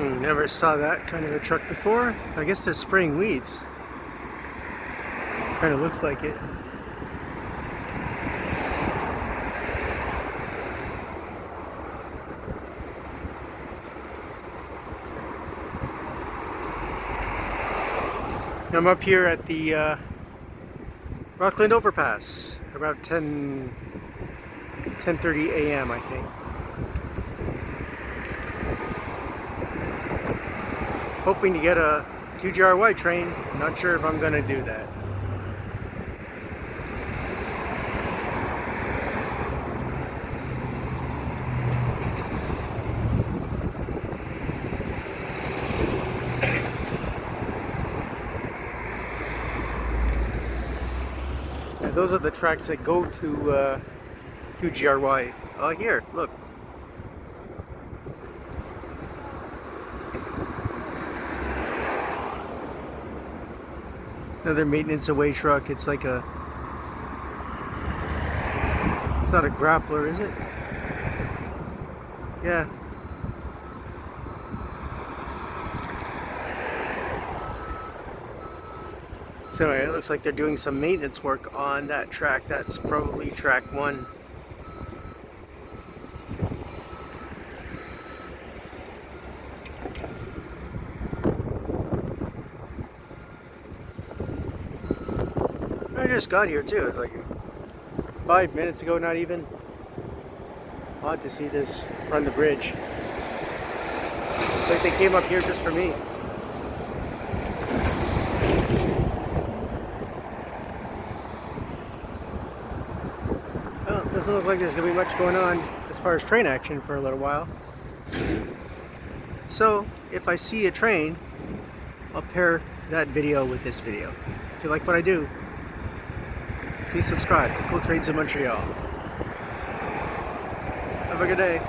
Never saw that kind of a truck before. I guess they're spraying weeds. Kind of looks like it. I'm up here at the Rockland Overpass, about 10:30 a.m. I think. Hoping to get a QGRY train. Not sure if I'm going to do that. And those are the tracks that go to QGRY. Oh, here, look. Another maintenance away truck. It's like a... It's not a grappler, is it? Yeah. So anyway, it looks like they're doing some maintenance work on that track. That's probably track 1. I just got here too. It's like 5 minutes ago, not even. Odd to see this run the bridge. It's like they came up here just for me. Well, it doesn't look like there's going to be much going on as far as train action for a little while. So, if I see a train, I'll pair that video with this video. If you like what I do, please subscribe to Cool Trains in Montreal. Have a good day.